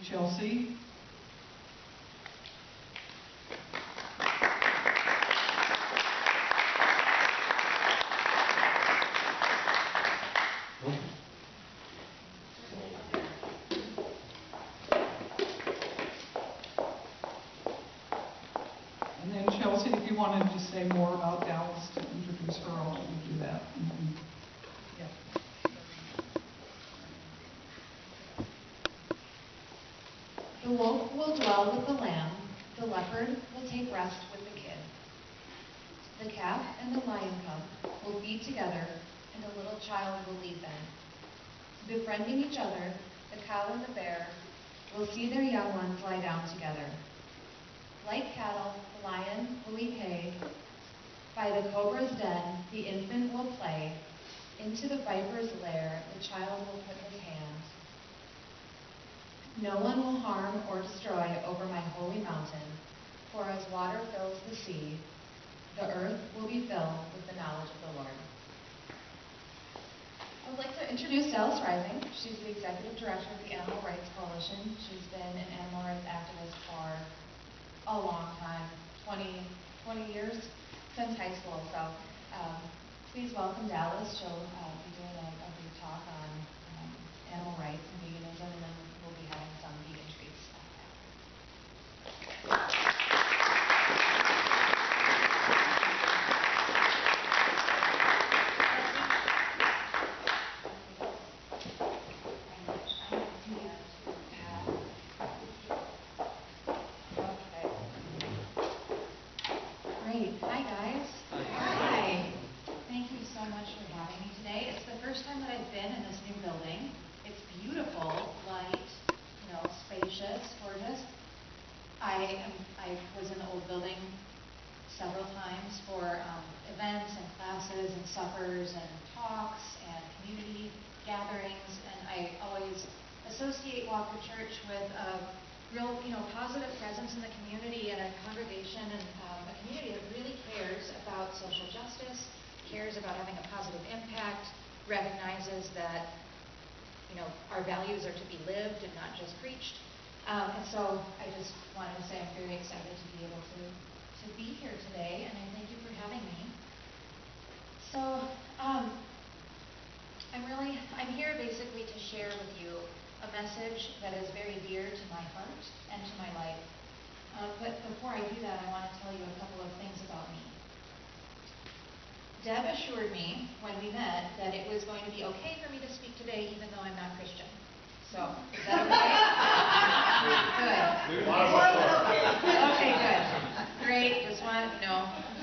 Chelsea. And then Chelsea, if you wanted to say more about Dallas to introduce her, I'll let you do that. Yeah. The wolf will dwell with the lamb, the leopard will take rest with the kid. The calf and the lion cub will feed together, and a little child will lead them. Befriending each other, the cow and the bear will see their young ones lie down together. Like cattle, the lion will eat hay. By the cobra's den, the infant will play. Into the viper's lair, the child will put his hand. No one will harm or destroy over my holy mountain, for as water fills the sea, the earth will be filled with the knowledge of the Lord. I would like to introduce Dallas Rising. She's the executive director of the Animal Rights Coalition. She's been an animal rights activist for a long time, 20 years, since high school. So please welcome Dallas. She'll be doing a brief talk on animal rights and veganism, and then we'll be having some vegan treats after. Great. Hi, guys. Hi. Thank you so much for having me today. It's the first time that I've been in this new building. It's beautiful, light, spacious, gorgeous. I was in the old building several times for events and classes and suppers and talks and community gatherings, and I always associate Walker Church with a real, positive presence in the community and a congregation and a community that really cares about social justice, cares about having a positive impact, recognizes that, our values are to be lived and not just preached. And so I just wanted to say I'm very excited to be able to be here today, and I thank you for having me. So I'm here basically to share with you a message that is very dear to my heart and to my life. But before I do that, I want to tell you a couple of things about me. Deb assured me when we met that it was going to be okay for me to speak today even though I'm not Christian. So, is that okay? Good. Okay, good. Great. Just want,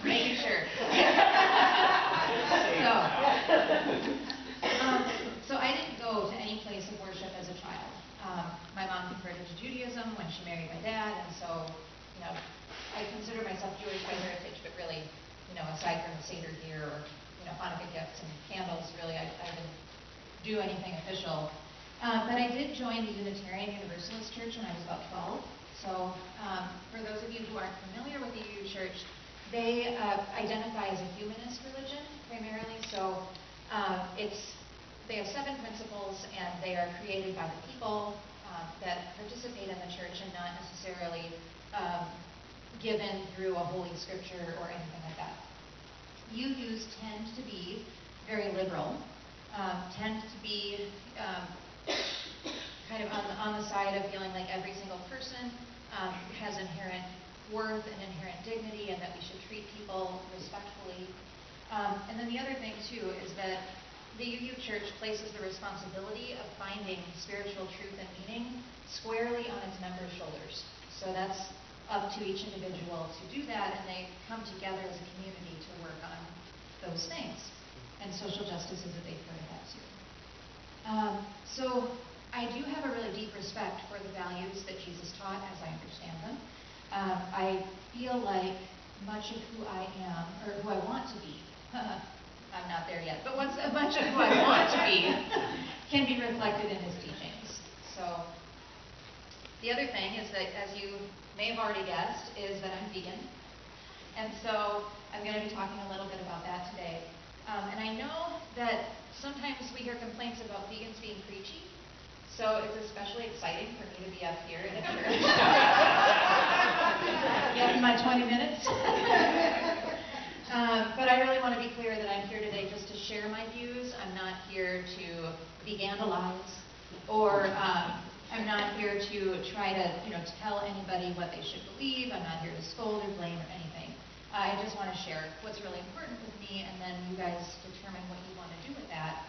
making sure. So I didn't go to any place of worship as a child. My mom converted to Judaism when she married my dad, and so, I consider myself Jewish by heritage, but really, aside from the Seder here or, Hanukkah gifts and candles, really, I didn't do anything official. But I did join the Unitarian Universalist Church when I was about 12. So for those of you who aren't familiar with the UU Church, they identify as a humanist religion primarily. So they have 7 principles, and they are created by the people that participate in the church and not necessarily given through a holy scripture or anything like that. UUs tend to be very liberal, tend to be kind of on the side of feeling like every single person has inherent worth and inherent dignity, and that we should treat people respectfully. And then the other thing too is that the UU Church places the responsibility of finding spiritual truth and meaning squarely on its members' shoulders. So that's up to each individual to do that, and they come together as a community to work on those things. And social justice is a big part of that too. So I do have a really deep respect for the values that Jesus taught as I understand them. I feel like much of who I am, or who I want to be, I'm not there yet, but much of who I want to be can be reflected in his teachings. So the other thing is that, as you may have already guessed, is that I'm vegan. And so I'm going to be talking a little bit about that today. And I know that sometimes we hear complaints about vegans being preachy, so it's especially exciting for me to be up up here in a church. Getting my 20 minutes. But I really want to be clear that I'm here today just to share my views. I'm not here to be vandalized, or I'm not here to try to, to tell anybody what they should believe. I'm not here to scold or blame or anything. I just want to share what's really important with me, and then you guys determine what you want to do with that.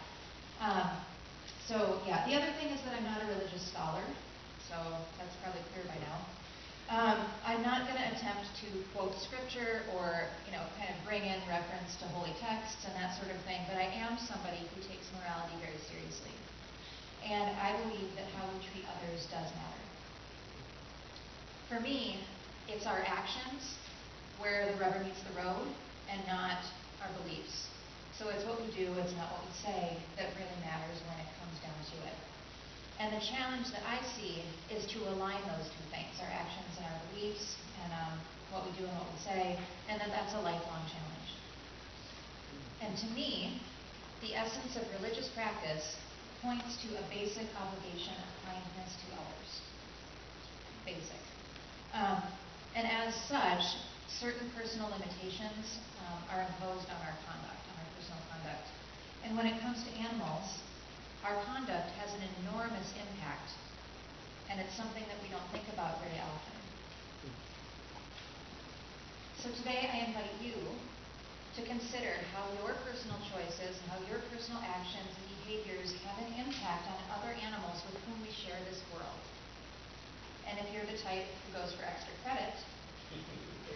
So yeah, the other thing is that I'm not a religious scholar, so that's probably clear by now. I'm not going to attempt to quote scripture or, kind of bring in reference to holy texts and that sort of thing, but I am somebody who takes morality very seriously. And I believe that how we treat others does matter. For me, it's our actions where the rubber meets the road and not our beliefs. So it's what we do, it's not what we say that really matters when it comes down to it. And the challenge that I see is to align those two things, our actions and our beliefs, and what we do and what we say, and that's a lifelong challenge. And to me, the essence of religious practice points to a basic obligation of kindness to others. Basic. And as such, certain personal limitations are imposed on our conduct, on our personal conduct. And when it comes to animals, our conduct has an enormous impact, and it's something that we don't think about very often. So today I invite you to consider how your personal choices, how your personal actions and behaviors have an impact on other animals with whom we share this world. And if you're the type who goes for extra credit,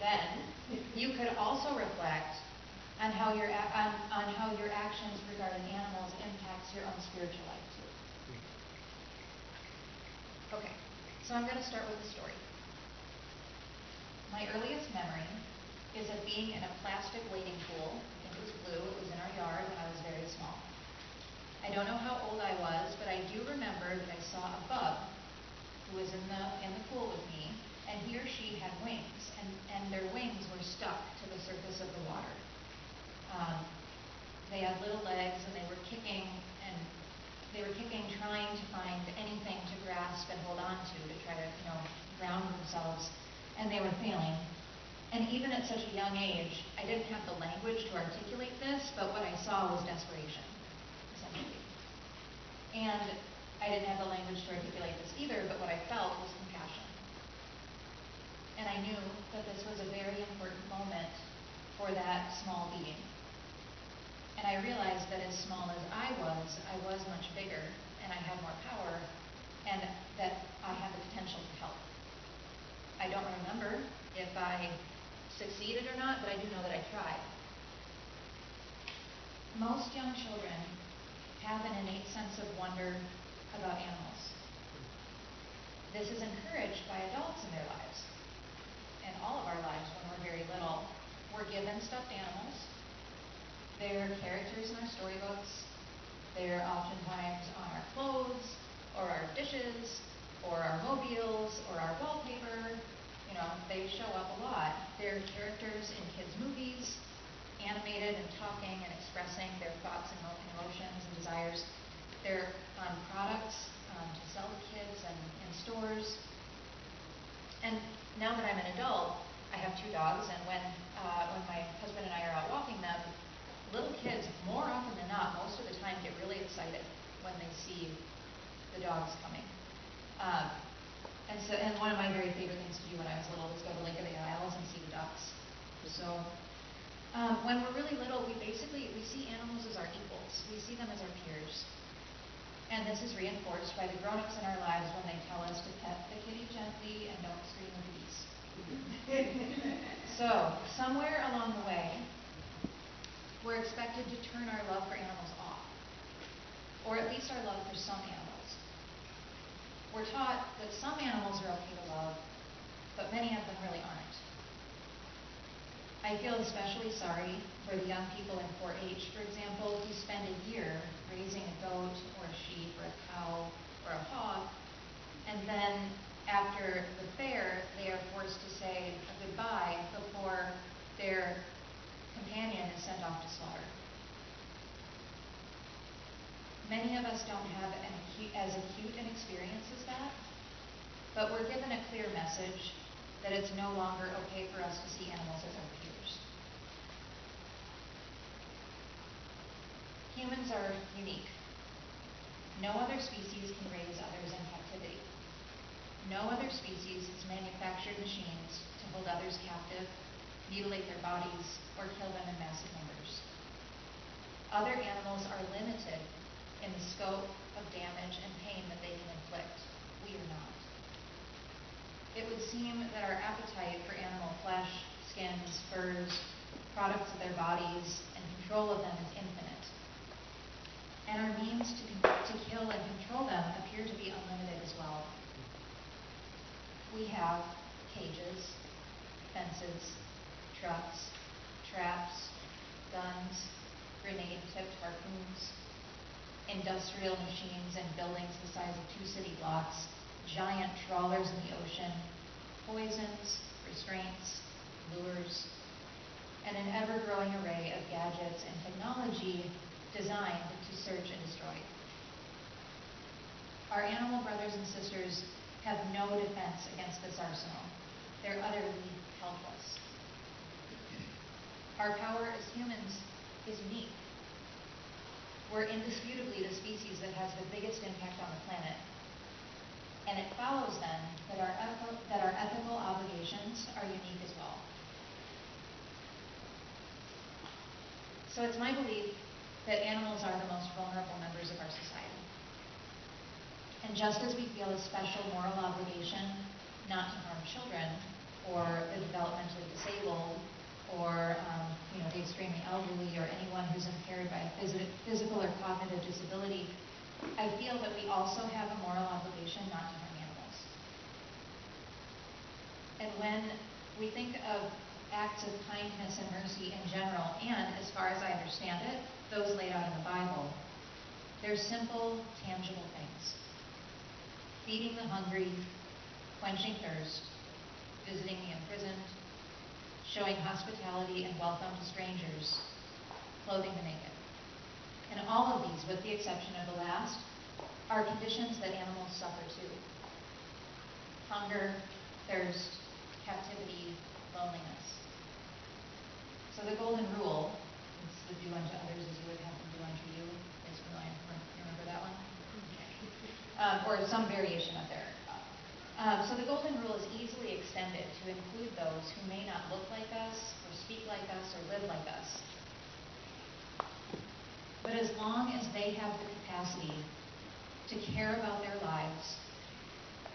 then you could also reflect on how your actions regarding animals impacts your own spiritual life too. Okay, so I'm going to start with a story. My earliest memory is of being in a plastic wading pool. I think it was blue. It was in our yard when I was very small. I don't know how old I was, but I do remember that I saw a bug who was in the pool with me, and he or she had wings, and their wings were stuck to the surface of the water. They had little legs, and they were kicking, trying to find anything to grasp and hold on to try to, ground themselves, and they were failing. And even at such a young age, I didn't have the language to articulate this, but what I saw was desperation, essentially. And I didn't have the language to articulate this either, but what I felt was compassion. And I knew that this was a very important moment for that small being. And I realized that as small as I was much bigger, and I had more power, and that I had the potential to help. I don't remember if I succeeded or not, but I do know that I tried. Most young children have an innate sense of wonder about animals. This is encouraged by adults in their lives. In all of our lives, when we're very little, we're given stuffed animals. They're characters in our storybooks. They're oftentimes on our clothes, or our dishes, or our mobiles, or our wallpaper. They show up a lot. They're characters in kids' movies, animated and talking and expressing their thoughts and emotions and desires. They're on products to sell to kids and in stores. And now that I'm an adult, I have 2 dogs, and when my husband and I are out walking them, little kids, more often than not, most of the time, get really excited when they see the dogs coming. And one of my very favorite things to do when I was little was go to Lake of the Isles and see the ducks. So when we're really little, we see animals as our equals. We see them as our peers. And this is reinforced by the grown-ups in our lives when they tell us to pet the kitty gently and don't scream or bees. So somewhere along the way, we're expected to turn our love for animals off, or at least our love for some animals. We're taught that some animals are okay to love, but many of them really aren't. I feel especially sorry for the young people in 4-H, for example, who spend a year raising a goat or a sheep or a cow or a hog, and then after the fair, they are forced to say a goodbye before their companion is sent off to slaughter. Many of us don't have as acute an experience as that, but we're given a clear message that it's no longer okay for us to see animals as our peers. Humans are unique. No other species can raise others in captivity. No other species has manufactured machines to hold others captive, mutilate their bodies, or kill them in massive numbers. Other animals are limited in the scope of damage and pain that they can inflict. We are not. It would seem that our appetite for animal flesh, skins, furs, products of their bodies, and control of them is infinite. And our means to kill and control them appear to be unlimited as well. We have cages, fences, trucks, traps, guns, grenade-tipped harpoons, industrial machines and buildings the size of 2 city blocks, giant trawlers in the ocean, poisons, restraints, lures, and an ever-growing array of gadgets and technology designed to search and destroy. Our animal brothers and sisters have no defense against this arsenal. They're utterly helpless. Our power as humans is unique. We're indisputably the species that has the biggest impact on the planet. And it follows then that our ethical obligations are unique as well. So it's my belief that animals are the most vulnerable members of our society. And just as we feel a special moral obligation not to harm children, or the developmentally disabled, or the extremely elderly, or anyone who's impaired by a physical or cognitive disability, I feel that we also have a moral obligation not to harm animals. And when we think of acts of kindness and mercy in general, and as far as I understand it, those laid out in the Bible, they're simple, tangible things. Feeding the hungry, quenching thirst, visiting the imprisoned, showing hospitality and welcome to strangers, clothing the naked. And all of these, with the exception of the last, are conditions that animals suffer too. Hunger, thirst, captivity, loneliness. So the golden rule is to do unto others as you would have them do unto you. Is you remember that one? Or some variation of there. So the golden rule is easily extended to include those who may not look like us, or speak like us, or live like us. But as long as they have the capacity to care about their lives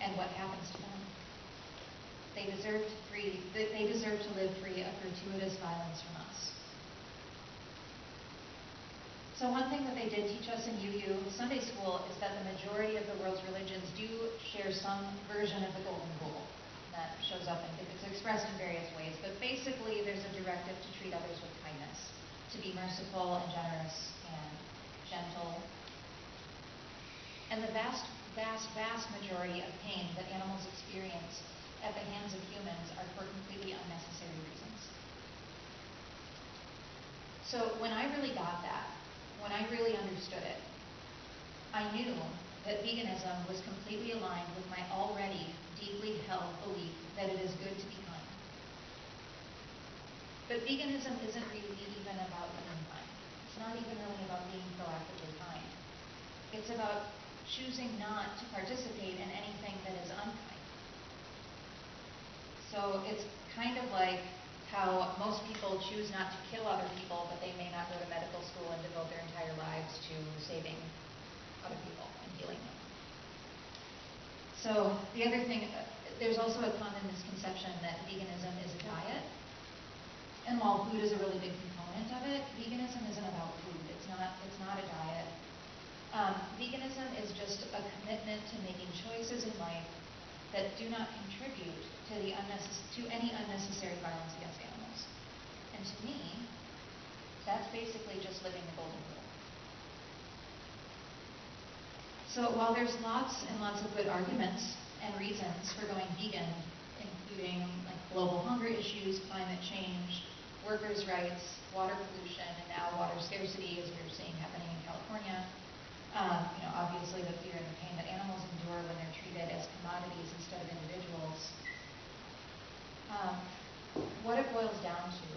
and what happens to them, they deserve to live free of gratuitous violence from us. So one thing that they did teach us in UU Sunday school is that the majority of the world's religions do share some version of the golden rule that shows up, and it's expressed in various ways. But basically, there's a directive to treat others with kindness, to be merciful and generous and gentle. And the vast, vast, vast majority of pain that animals experience at the hands of humans are for completely unnecessary reasons. So when I really got that, when I really understood it, I knew that veganism was completely aligned with my already deeply held belief that it is good to be kind. But veganism isn't really even about being kind. It's not even really about being proactively kind. It's about choosing not to participate in anything that is unkind. So it's kind of like how most people choose not to kill other people, but they may not go to medical school and devote their entire lives to saving other people and healing them. So the other thing, there's also a common misconception that veganism is a diet. And while food is a really big component of it, veganism isn't about food. It's not a diet. Veganism is just a commitment to making choices in life that do not contribute to any unnecessary violence against animals. And to me, that's basically just living the golden rule. So while there's lots and lots of good arguments and reasons for going vegan, including like global hunger issues, climate change, workers' rights, water pollution, and now water scarcity, as we're seeing happening in California, Obviously the fear and the pain that animals endure when they're treated as commodities instead of individuals. What it boils down to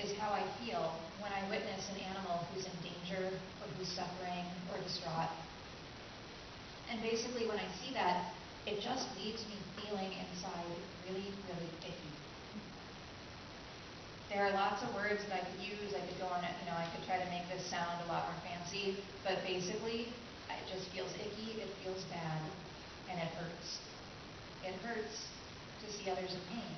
is how I feel when I witness an animal who's in danger or who's suffering or distraught. And basically when I see that, it just leaves me feeling inside really, really icky. There are lots of words that I could use. I could go on it, I could try to make this sound a lot more fancy, but basically it just feels icky, it feels bad, and it hurts. It hurts to see others in pain.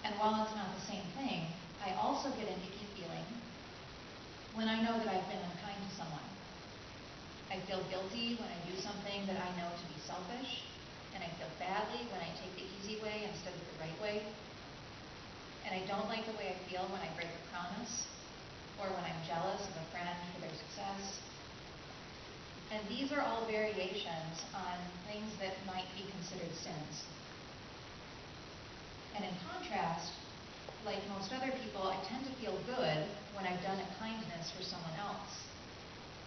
And while it's not the same thing, I also get an icky feeling when I know that I've been unkind to someone. I feel guilty when I do something that I know to be selfish, and I feel badly when I take the easy way instead of the right way. And I don't like the way I feel when I break a promise, or when I'm jealous of a friend for their success. And these are all variations on things that might be considered sins. And in contrast, like most other people, I tend to feel good when I've done a kindness for someone else.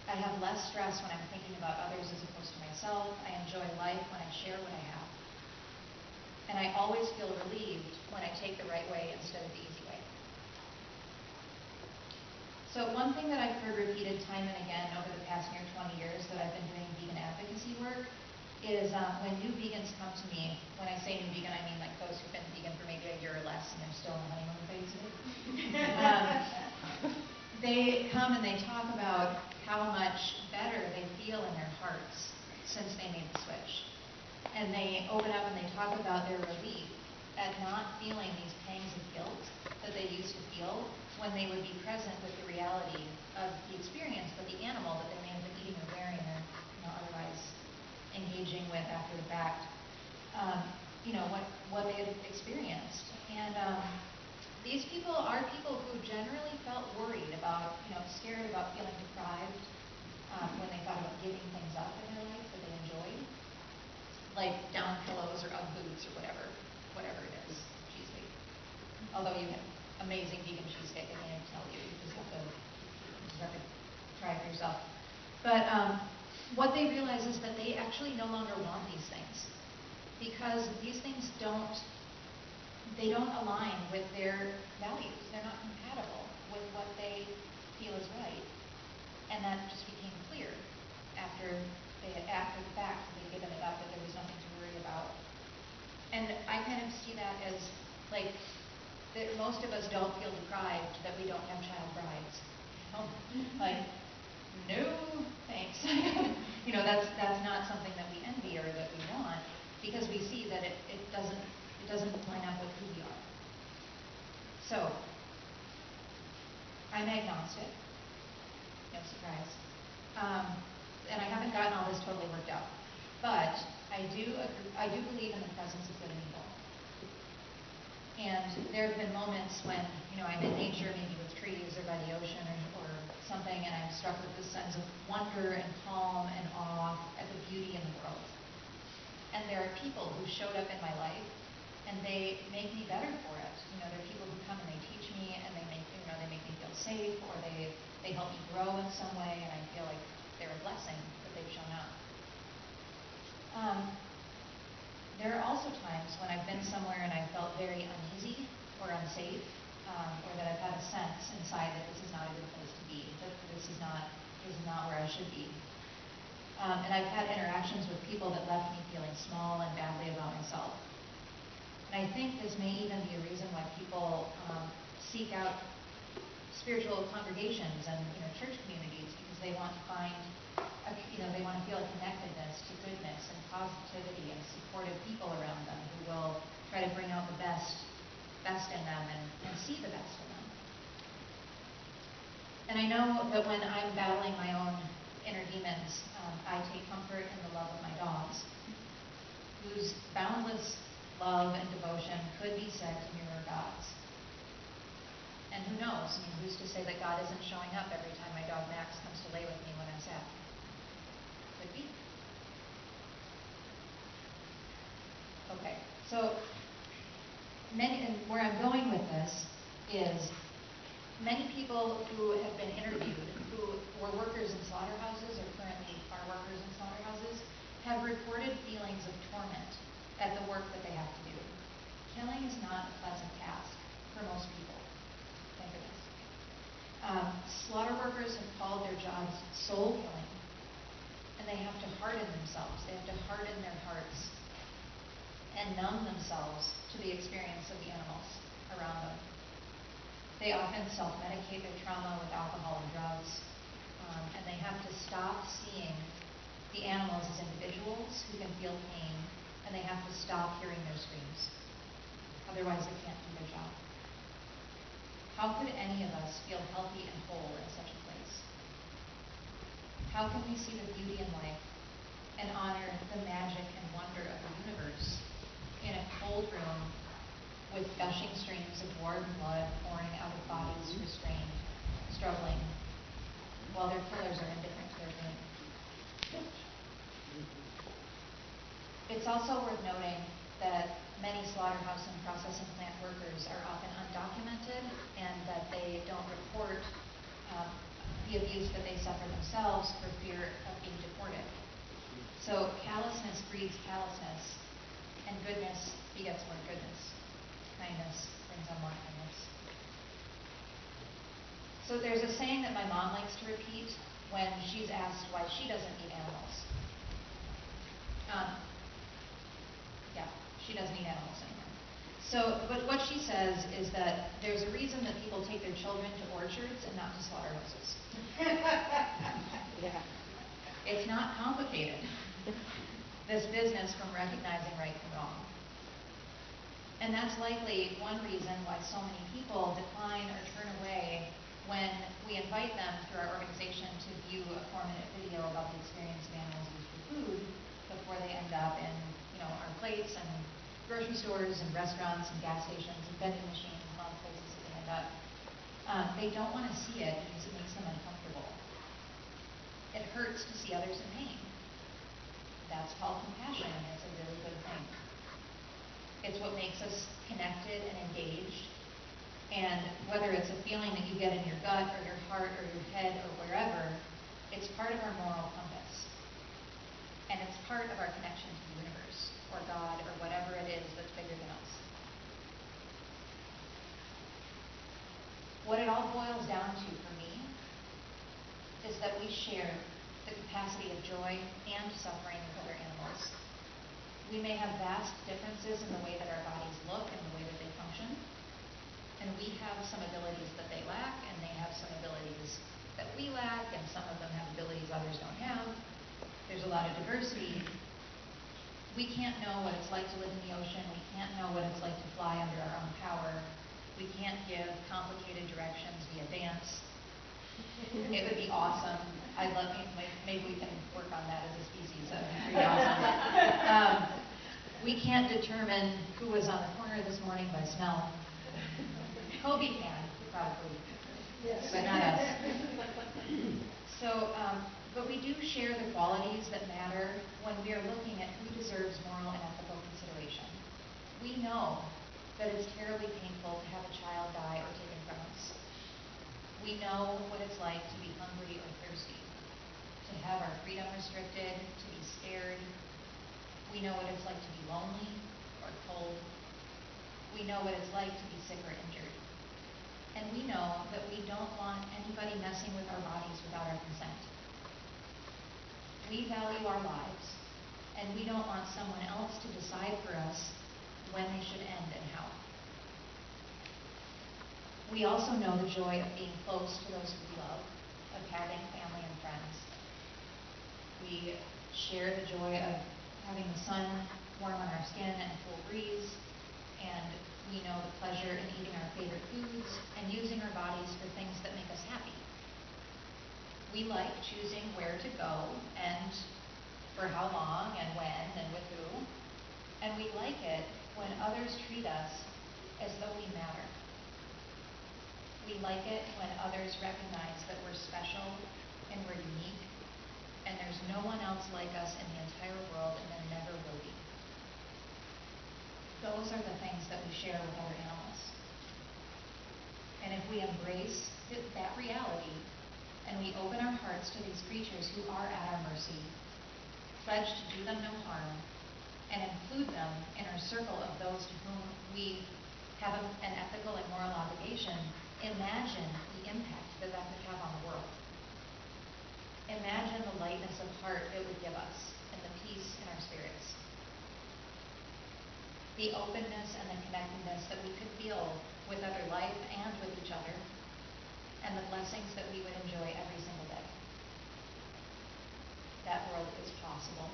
I have less stress when I'm thinking about others as opposed to myself. I enjoy life when I share what I have. And I always feel relieved when I take the right way instead of the easy way. So one thing that I've heard repeated time and again over the past near 20 years that I've been doing vegan advocacy work is when new vegans come to me. When I say new vegan, I mean like those who've been vegan for maybe a year or less and they're still in the honeymoon phase. They come and they talk about how much better they feel in their hearts since they made the switch. And they open up and they talk about their relief at not feeling these pangs of guilt that they used to feel when they would be present with the reality of the experience that the animal that they may have been eating or wearing or otherwise engaging with after the fact, what they had experienced. And these people are people who generally felt worried about, scared about feeling deprived when they thought about giving things up in their life that they enjoyed, like down pillows or Ugg boots or whatever it is, cheesecake. Although you have amazing vegan cheesecake, I can't tell you, you just have to try it for yourself. But what they realize is that they actually no longer want these things because these things don't align with their values. They're not compatible with what they feel is right. And that just became clear after the fact that they'd given it up, that there was nothing to worry about. And I kind of see that as like that most of us don't feel deprived that we don't have child brides. Like, no thanks. That's not something that we envy or that we want because we see that it doesn't line up with who we are. So I'm agnostic, no surprise. And I haven't gotten all this totally worked out. But I do believe in the presence of good and evil. And there have been moments when, I'm in nature, maybe with trees or by the ocean or something, and I'm struck with this sense of wonder and calm and awe at the beauty in the world. And there are people who showed up in my life, and they make me better for it. There are people who come and they teach me, and they make me feel safe, or they help me grow in some way, and I feel like they're a blessing that they've shown up. There are also times when I've been somewhere and I felt very uneasy or unsafe, or that I've had a sense inside that this is not a good place to be, that this is not where I should be. And I've had interactions with people that left me feeling small and badly about myself. And I think this may even be a reason why people seek out spiritual congregations and church communities, because they want to find, they want to feel a connectedness to goodness and positivity and supportive people around them who will try to bring out the best in them and see the best in them. And I know that when I'm battling my own inner demons, I take comfort in the love of my dogs, whose boundless love and devotion could be said to mirror God's. And who knows? Who's to say that God isn't showing up every time my dog Max comes to lay with me when I'm sad? Could be. Okay, so and where I'm going with this is Many people who have been interviewed, who were workers in slaughterhouses or currently are workers in slaughterhouses, have reported feelings of torment at the work that they have to do. Killing is not a pleasant task for most people, thank goodness. Slaughter workers have called their jobs soul killing, and they have to harden themselves, they have to harden their hearts and numb themselves to the experience of the animals around them. They often self-medicate their trauma with alcohol and drugs, and they have to stop seeing the animals as individuals who can feel pain, and they have to stop hearing their screams. Otherwise, they can't do their job. How could any of us feel healthy and whole in such a place? How can we see the beauty in life and honor the magic and wonder of the universe in a cold room with gushing streams of warm blood pouring out of bodies restrained, struggling, while their killers are indifferent to their pain? It's also worth noting that many slaughterhouse and processing plant workers are often undocumented and that they don't report the abuse that they suffer themselves for fear of being deported. So callousness breeds callousness, and goodness begets more goodness. Kindness brings on more kindness. So there's a saying that my mom likes to repeat when she's asked why she doesn't eat animals. She doesn't eat animals anymore. So, but what she says is that there's a reason that people take their children to orchards and not to slaughterhouses. Yeah. It's not complicated, this business from recognizing right from wrong. And that's likely one reason why so many people decline or turn away when we invite them through our organization to view a 4-minute video about the experience of animals used for food before they end up in, our plates and grocery stores and restaurants and gas stations and vending machines and all the places that they end up. They don't want to see it because it makes them uncomfortable. It hurts to see others in pain. That's called compassion, and it's a really good thing. It's what makes us connected and engaged. And whether it's a feeling that you get in your gut or your heart or your head or wherever, it's part of our moral compass. And it's part of our connection to the universe or God or whatever it is that's bigger than us. What it all boils down to for me is that we share the capacity of joy and suffering with other animals. We may have vast differences in the way that our bodies look and the way that they function, and we have some abilities that they lack, and they have some abilities that we lack, and some of them have abilities others don't have. There's a lot of diversity. We can't know what it's like to live in the ocean. We can't know what it's like to fly under our own power. We can't give complicated directions via dance. It would be awesome. I'd love, maybe we can work on that as a species. That would be pretty awesome. We can't determine who was on the corner this morning by smell. Kobe can, probably, yes, but not us. So, but we do share the qualities that matter when we are looking at who deserves moral and ethical consideration. We know that it's terribly painful to have a child die or taken from us. We know what it's like to be hungry or thirsty, to have our freedom restricted, to be scared. We know what it's like to be lonely or cold. We know what it's like to be sick or injured. And we know that we don't want anybody messing with our bodies without our consent. We value our lives, and we don't want someone else to decide for us when they should end and how. We also know the joy of being close to those who we love, of having family and friends. We share the joy of having the sun warm on our skin and a cool breeze, and we know the pleasure in eating our favorite foods and using our bodies for things that make us happy. We like choosing where to go and for how long and when and with who. And we like it when others treat us as though we matter. We like it when others recognize that we're special and we're unique, and there's no one else like us in the entire world, and there never will be. Those are the things that we share with other animals. And if we embrace that reality and we open our hearts to these creatures who are at our mercy, pledge to do them no harm, and include them in our circle of those to whom we have an ethical and moral obligation, imagine the impact that that could have on the world. Imagine the lightness of heart it would give us and the peace in our spirits. The openness and the connectedness that we could feel with other life and with each other, and the blessings that we would enjoy every single day. That world is possible,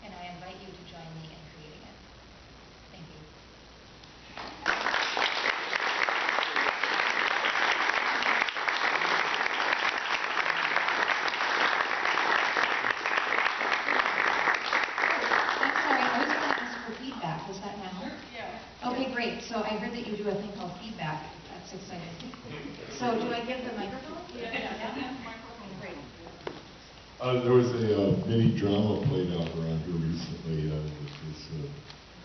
and I invite you to join me in creating it. Thank you. I'm sorry, I was going to ask for feedback. Is that now? Yeah. Okay, great. So I heard that you do a thing called feedback. That's exciting. So do I give the microphone? Yeah. Great. There was a mini drama played out around here recently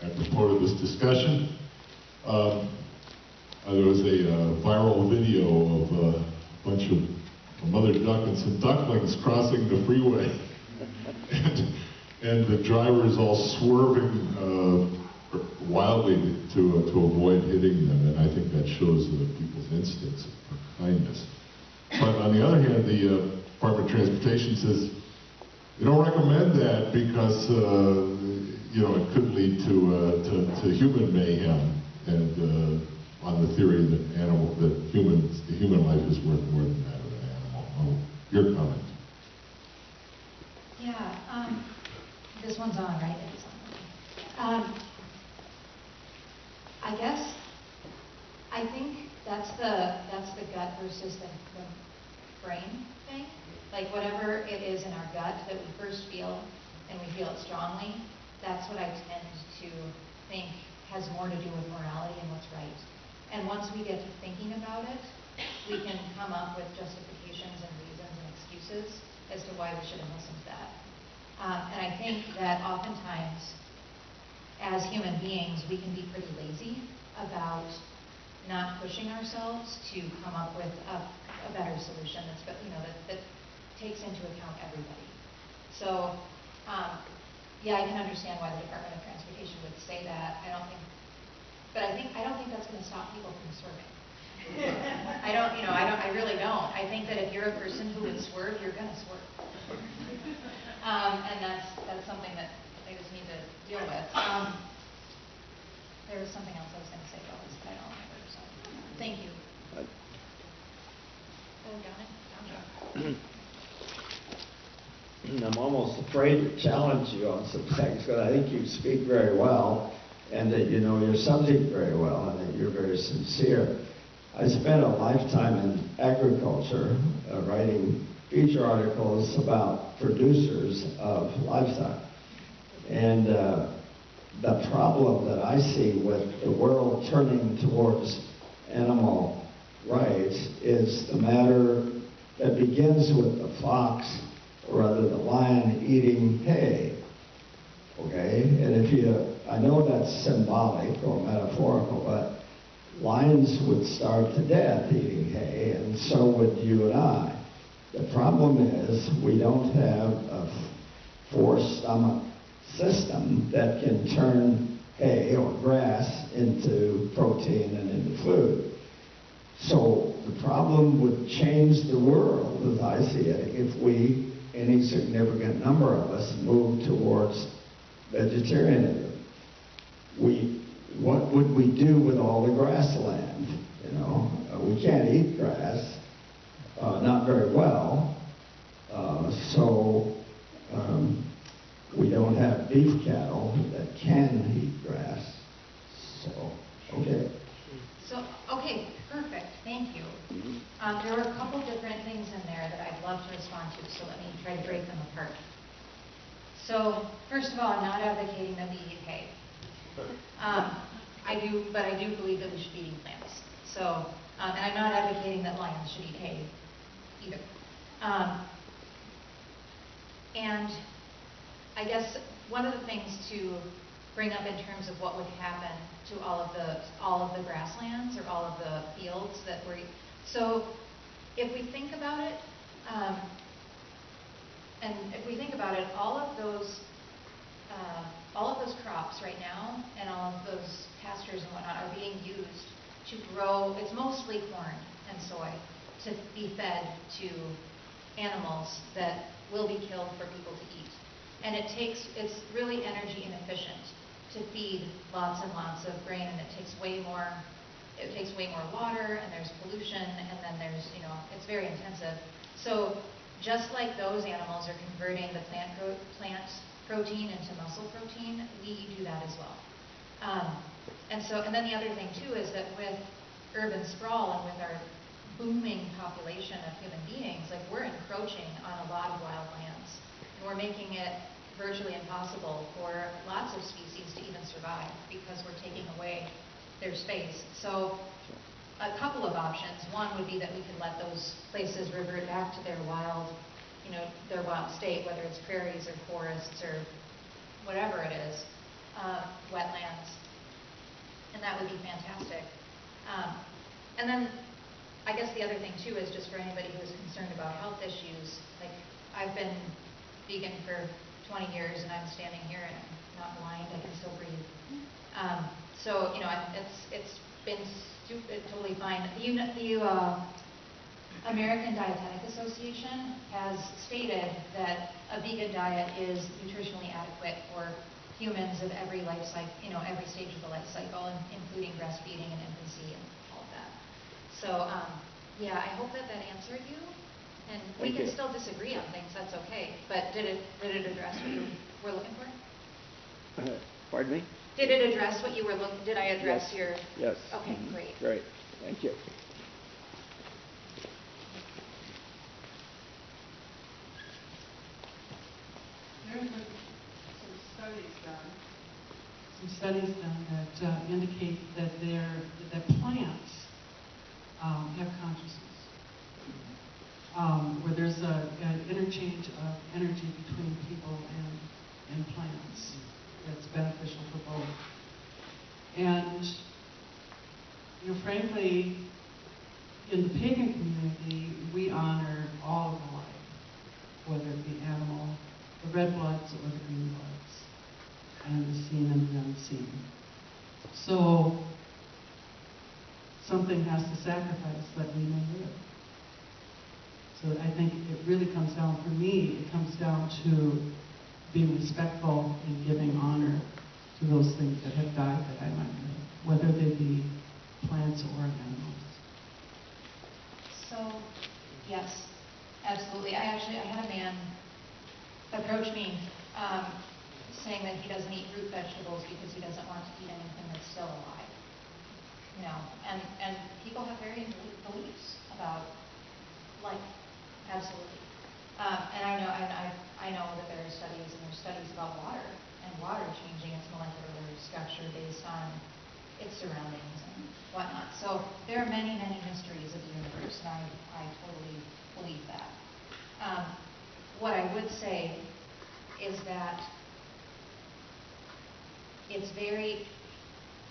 apropos of this discussion. There was a viral video of a bunch of a mother duck and some ducklings crossing the freeway. and the driver is all swerving wildly to avoid hitting them, and I think that shows people's instincts for kindness. But on the other hand, the Department of Transportation says they don't recommend that because it could lead to human mayhem, and on the theory that the human life is worth more than that of an animal. Your comment? Yeah, this one's on, right? It is on. I think that's the gut versus the brain thing. Like whatever it is in our gut that we first feel, and we feel it strongly, that's what I tend to think has more to do with morality and what's right. And once we get to thinking about it, we can come up with justifications and reasons and excuses as to why we shouldn't listen to that. And I think that oftentimes, as human beings, we can be pretty lazy about not pushing ourselves to come up with a better solution that takes into account everybody. So, yeah, I can understand why the Department of Transportation would say that. I don't think that's going to stop people from swerving. I really don't. I think that if you're a person who would swerve, you're going to swerve. And that's something that they just need to deal with. There was something else I was going to say about this, but I don't remember. So, thank you. I'm almost afraid to challenge you on some things, but I think you speak very well, and that you know your subject very well, and that you're very sincere. I spent a lifetime in agriculture, writing feature articles about producers of livestock. And the problem that I see with the world turning towards animal rights is the matter that begins with the fox, or rather the lion, eating hay. Okay? And I know that's symbolic or metaphorical, but lions would starve to death eating hay, and so would you and I. The problem is we don't have a four-stomach system that can turn hay or grass into protein and into food. So the problem would change the world, as I see it, if any significant number of us, move towards vegetarianism. What would we do with all the grassland? We can't eat grass, not very well. We don't have beef cattle that can eat grass. So, okay. So, okay, perfect. Thank you. There were a couple different things in there that I'd love to respond to, so let me try to break them apart. So, first of all, I'm not advocating that we eat hay. I do believe that we should be eating plants. So, and I'm not advocating that lions should eat hay either. And I guess one of the things to bring up in terms of what would happen to all of the grasslands or all of the fields that were. So if we think about it, all of those crops right now and all of those pastures and whatnot are being used to grow. It's mostly corn and soy to be fed to animals that will be killed for people to eat. And it's really energy inefficient to feed lots and lots of grain, and it takes way more water, and there's pollution, and then there's, it's very intensive. So just like those animals are converting the plant protein into muscle protein, we do that as well. And then the other thing too is that with urban sprawl and with our booming population of human beings, like we're encroaching on a lot of wild lands, and we're making it virtually impossible for lots of species to even survive because we're taking away their space. So a couple of options. One would be that we could let those places revert back to their wild state, whether it's prairies or forests or whatever it is, wetlands, and that would be fantastic. And then I guess the other thing too is just for anybody who is concerned about health issues, like I've been vegan for 20 years and I'm standing here and I'm not blind, I can still breathe. So, it's been totally fine. The American Dietetic Association has stated that a vegan diet is nutritionally adequate for humans of every life cycle, every stage of the life cycle, including breastfeeding and infancy and all of that. So, yeah, I hope that answered you. And we can still disagree on things, that's okay. But did it address what you were looking for? Pardon me? Did it address what you were looking? Did I address Yes. your? Yes. Okay, great. Great. Thank you. There's some studies done that indicate that plants have consciousness, where there's an interchange of energy between people and plants that's beneficial for both. And frankly, in the pagan community, we honor all of the life, whether it be animal, the red bloods or the green bloods, and the seen and the unseen. So something has to sacrifice that we may live. So I think it really comes down, for me, it comes down to being respectful and giving honor to those things that have died that I might live, whether they be plants or animals. So, yes, absolutely. I had a man approach me saying that he doesn't eat root vegetables because he doesn't want to eat anything that's still alive. And people have varying beliefs about life, absolutely. And I know that there are studies about water and water changing its molecular structure based on its surroundings and whatnot. So there are many, many mysteries of the universe, and I totally believe that. What I would say is that it's very,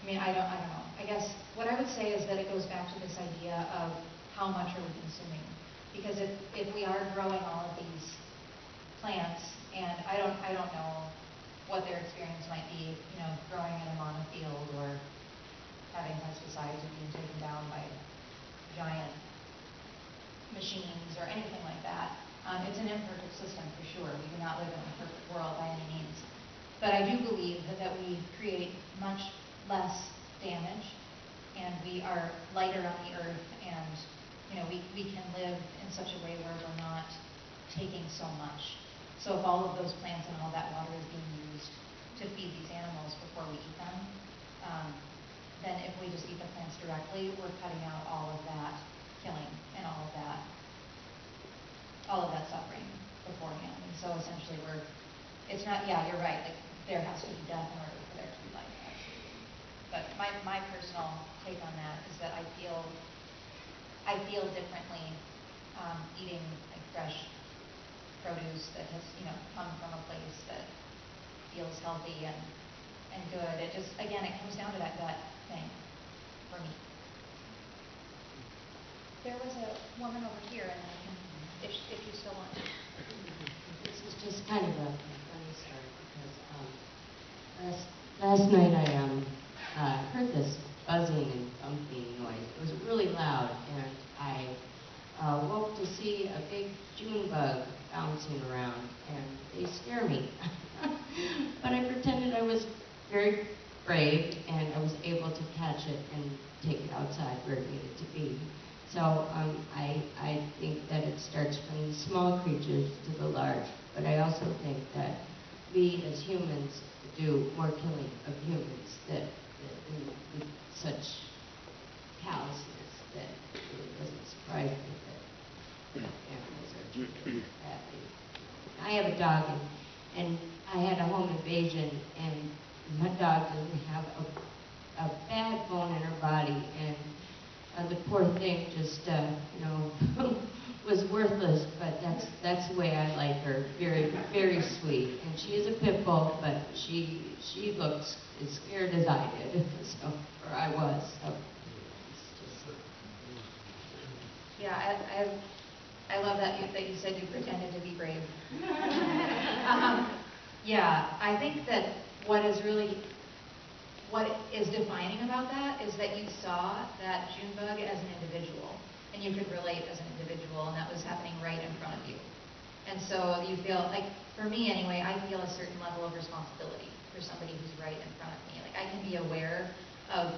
I don't know. I guess what I would say is that it goes back to this idea of how much are we consuming? Because if we are growing all of these plants, and I don't know what their experience might be, growing in a monofield or having pesticides or being taken down by giant machines or anything like that. It's an imperfect system for sure. We do not live in a perfect world by any means. But I do believe that we create much less damage, and we are lighter on the earth, and we can live in such a way where we're not taking so much. So if all of those plants and all that water is being used to feed these animals before we eat them, then if we just eat the plants directly, we're cutting out all of that killing and all of that suffering beforehand. And so essentially it's not, yeah, you're right, like there has to be death in order for there to be life, absolutely. But my personal take on that is that I feel differently eating like fresh produce that has come from a place that feels healthy and and good. It just, again, it comes down to that gut thing for me. There was a woman over here, and I can, if you still want to. This is just kind of a funny story because last night I heard this buzzing and bumping noise. It was really loud, and I woke to see a big June bug bouncing around, and they scare me. But I pretended I was very brave, and I was able to catch it and take it outside where it needed to be. So I think that it starts from the small creatures to the large, but I also think that we as humans do more killing of humans that with such callousness that it doesn't surprise me that animals are treated badly. I have a dog, and I had a home invasion, and my dog doesn't have a bad bone in her body, and the poor thing just, was worthless, but that's the way I like her. Very, very sweet. And she is a pit bull, but she looks as scared as I did, or I was. So it's just... Yeah, I love that you said you pretended to be brave. Yeah, I think that what is defining about that is that you saw that June bug as an individual, and you could relate as an individual, and that was happening right in front of you. And so you feel, like, for me anyway, I feel a certain level of responsibility for somebody who's right in front of me. Like, I can be aware that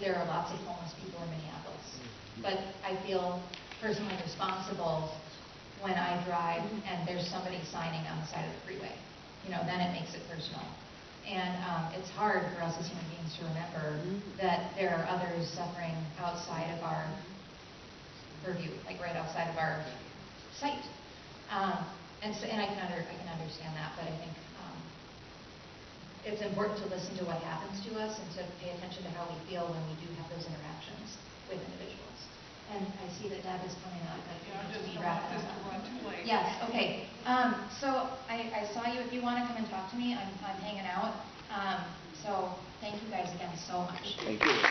there are lots of homeless people in Minneapolis, but I feel personally responsible when I drive and there's somebody signing on the side of the freeway. Then it makes it personal. And it's hard for us as human beings to remember that there are others suffering outside of our purview, like right outside of our sight. And I can understand that, but I think it's important to listen to what happens to us and to pay attention to how we feel when we do have those interactions with individuals. And I see that Deb is coming up, but we wrap it up. Yes, okay. So I saw you. If you want to come and talk to me, I'm hanging out. So thank you guys again so much. Thank you.